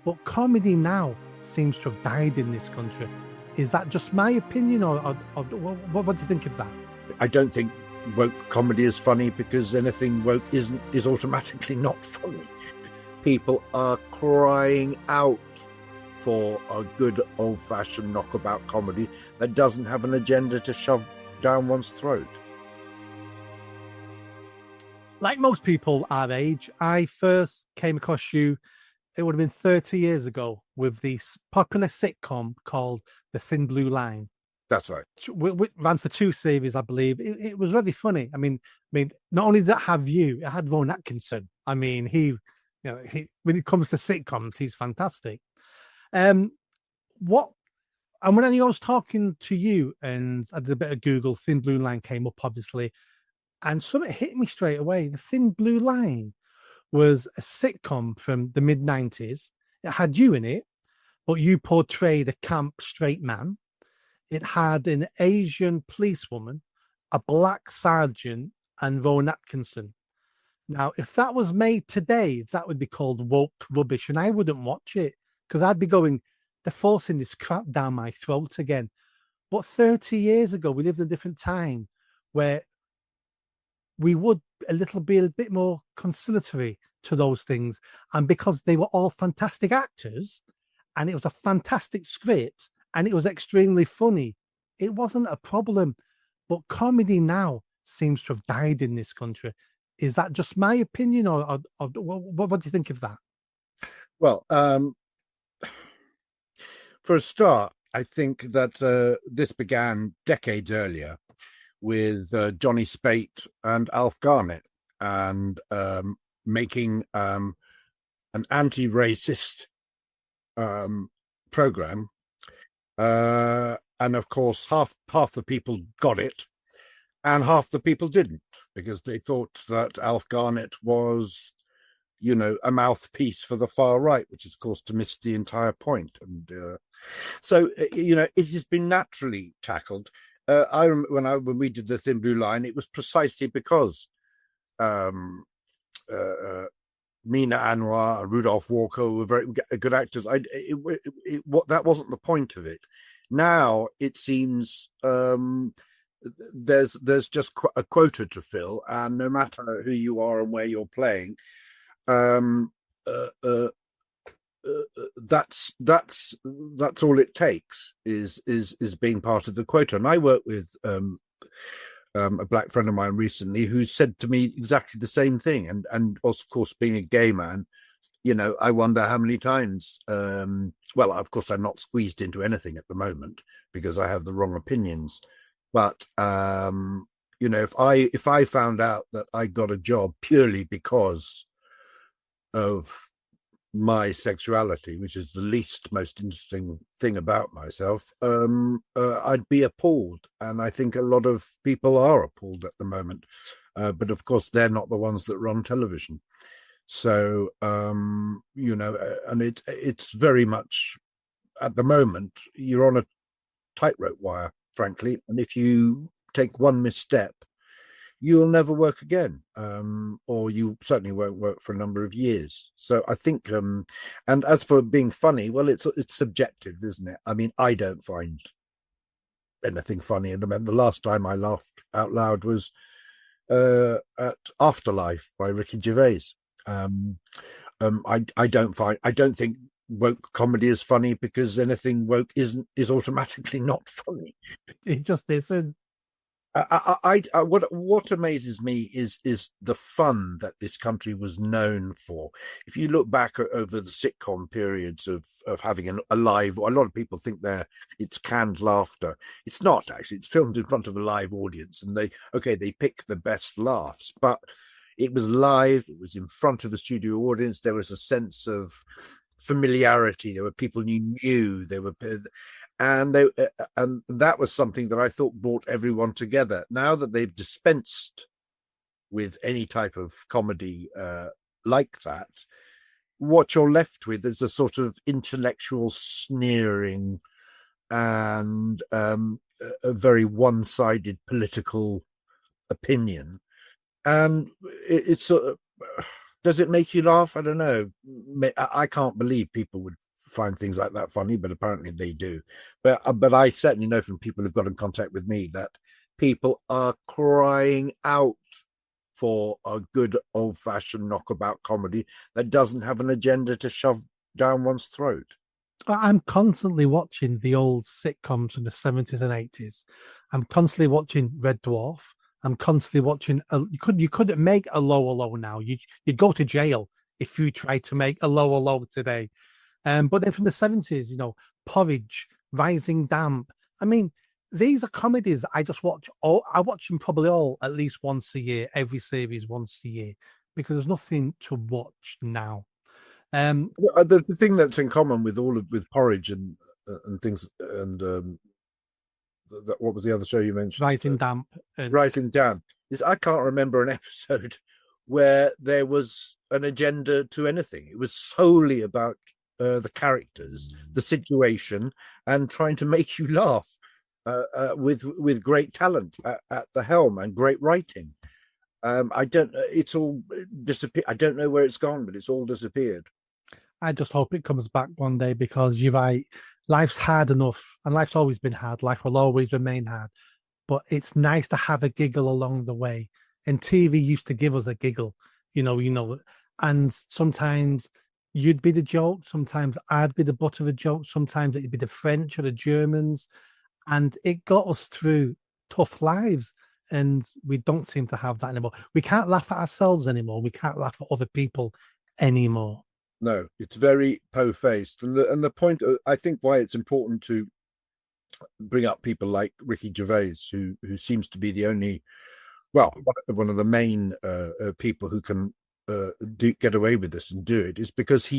But comedy now seems to have died in this country. Is that just my opinion, or what do you think of that? I don't think woke comedy is funny because anything woke is automatically not funny. People are crying out for a good old-fashioned knockabout comedy that doesn't have an agenda to shove down one's throat. Like most people our age, I first came across you, it would have been 30 years ago, with this popular sitcom called The Thin Blue Line. That's right. We ran for 2 series, I believe. It was really funny. I mean, not only did that have you, it had Ron Atkinson. I mean, he when it comes to sitcoms, he's fantastic. What and when I was talking to you and I did a bit of Google, Thin Blue Line came up obviously, and something hit me straight away. The Thin Blue Line was a sitcom from the mid-90s. It had you in it, but you portrayed a camp straight man. It had an Asian policewoman, a black sergeant, and Rowan Atkinson. Now, if that was made today, that would be called woke rubbish, and I wouldn't watch it because I'd be going, they're forcing this crap down my throat again. But 30 years ago, we lived in a different time where we would be a bit more conciliatory to those things. And because they were all fantastic actors and it was a fantastic script and it was extremely funny, it wasn't a problem. But comedy now seems to have died in this country. Is that just my opinion, or what do you think of that? Well, for a start, I think that this began decades earlier with Johnny Spate and Alf Garnett, and making an anti-racist program. And of course, half the people got it, and half the people didn't, because they thought that Alf Garnett was, a mouthpiece for the far right, which is, of course, to miss the entire point. And so, it has been naturally tackled. I remember when we did The Thin Blue Line, it was precisely because Mina Anwar and Rudolph Walker were very good actors. That wasn't the point of it. Now it seems there's just a quota to fill, and no matter who you are and where you're playing, that's all it takes is being part of the quota. And I worked with a black friend of mine recently who said to me exactly the same thing. And of course, being a gay man, I wonder how many times. Well, of course, I'm not squeezed into anything at the moment because I have the wrong opinions. But if I found out that I got a job purely because of my sexuality, which is the least most interesting thing about myself, I'd be appalled. And I think a lot of people are appalled at the moment. But of course, they're not the ones that run television. So, and it's very much, at the moment, you're on a tightrope wire, frankly. And if you take one misstep, you'll never work again, or you certainly won't work for a number of years. So I think, and as for being funny, well, it's subjective, isn't it? I mean, I don't find anything funny. And the last time I laughed out loud was at Afterlife by Ricky Gervais. I don't think woke comedy is funny because anything woke is automatically not funny. It just isn't. What amazes me is the fun that this country was known for. If you look back over the sitcom periods of having a live, a lot of people think it's canned laughter. It's not actually. It's filmed in front of a live audience, and they pick the best laughs, but it was live. It was in front of a studio audience. There was a sense of familiarity. There were people you knew. And that was something that I thought brought everyone together. Now that they've dispensed with any type of comedy like that, what you're left with is a sort of intellectual sneering and a very one-sided political opinion. And it's Does it make you laugh? I don't know. I can't believe people would find things like that funny, but apparently they do. But I certainly know from people who've got in contact with me that people are crying out for a good old-fashioned knockabout comedy that doesn't have an agenda to shove down one's throat. I'm constantly watching the old sitcoms from the 70s and 80s. I'm constantly watching Red Dwarf. I'm constantly watching. You couldn't make a lower low now. You'd go to jail if you tried to make a lower low today. But then from the 70s, Porridge, Rising Damp. I mean, these are comedies I just watch. I watch them probably all at least once a year, every series once a year, because there's nothing to watch now. The thing that's in common with with Porridge and things and what was the other show you mentioned? Rising Damp. Rising Damp is I can't remember an episode where there was an agenda to anything. It was solely about the characters, the situation, and trying to make you laugh with great talent at the helm and great writing. I don't. It's all disappeared. I don't know where it's gone, but it's all disappeared. I just hope it comes back one day because you're right. Life's hard enough, and life's always been hard. Life will always remain hard, but it's nice to have a giggle along the way. And TV used to give us a giggle, and sometimes you'd be the joke, sometimes I'd be the butt of a joke, sometimes it'd be the French or the Germans, and it got us through tough lives. And we don't seem to have that anymore. We can't laugh at ourselves anymore. We can't laugh at other people anymore. No, it's very po-faced, and the point I think why it's important to bring up people like Ricky Gervais, who seems to be the only, well, one of the main people who can get away with this and do it, is because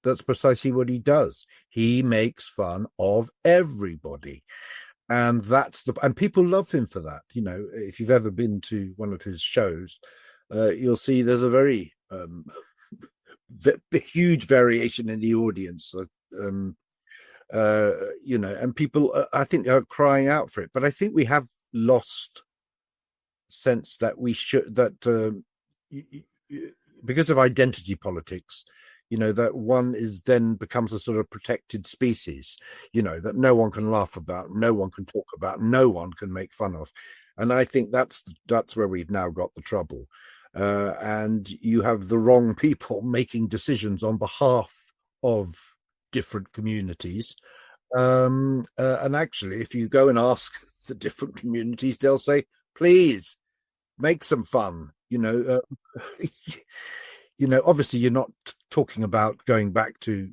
that's precisely what he does. He makes fun of everybody. And and people love him for that. If you've ever been to one of his shows, you'll see there's a very huge variation in the audience. And people, I think, are crying out for it. But I think we have lost sense that we should, that because of identity politics, that one then becomes a sort of protected species, that no one can laugh about, no one can talk about, no one can make fun of. And I think that's where we've now got the trouble. And you have the wrong people making decisions on behalf of different communities. And actually, if you go and ask the different communities, they'll say, please make some fun. Obviously you're not talking about going back to,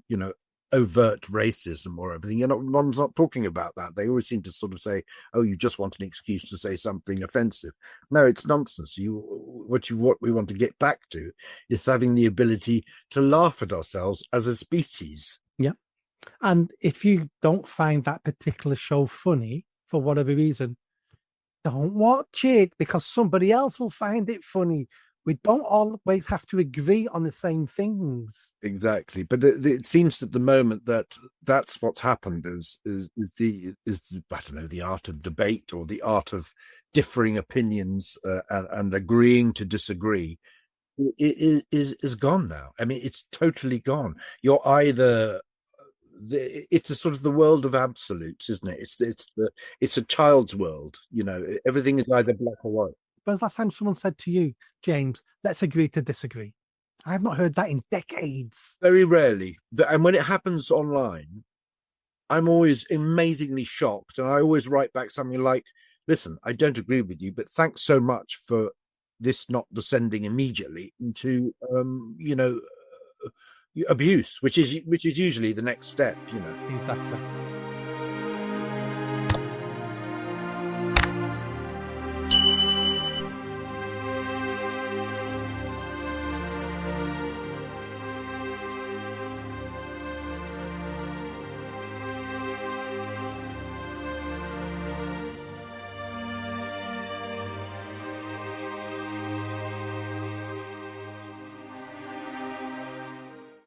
overt racism or everything. One's not talking about that. They always seem to sort of say, oh, you just want an excuse to say something offensive. No, it's nonsense. What we want to get back to is having the ability to laugh at ourselves as a species. Yeah. And if you don't find that particular show funny for whatever reason, don't watch it because somebody else will find it funny. We don't always have to agree on the same things. Exactly, but it seems at the moment that that's what's happened is the I don't know, the art of debate or the art of differing opinions and agreeing to disagree is gone now. I mean, it's totally gone. You're either it's a sort of the world of absolutes, isn't it? It's a child's world. Everything is either black or white. When's the last time someone said to you, James, let's agree to disagree? I've not heard that in decades. Very rarely. And when it happens online, I'm always amazingly shocked. And I always write back something like, listen, I don't agree with you, but thanks so much for this not descending immediately into, abuse, which is usually the next step. Exactly.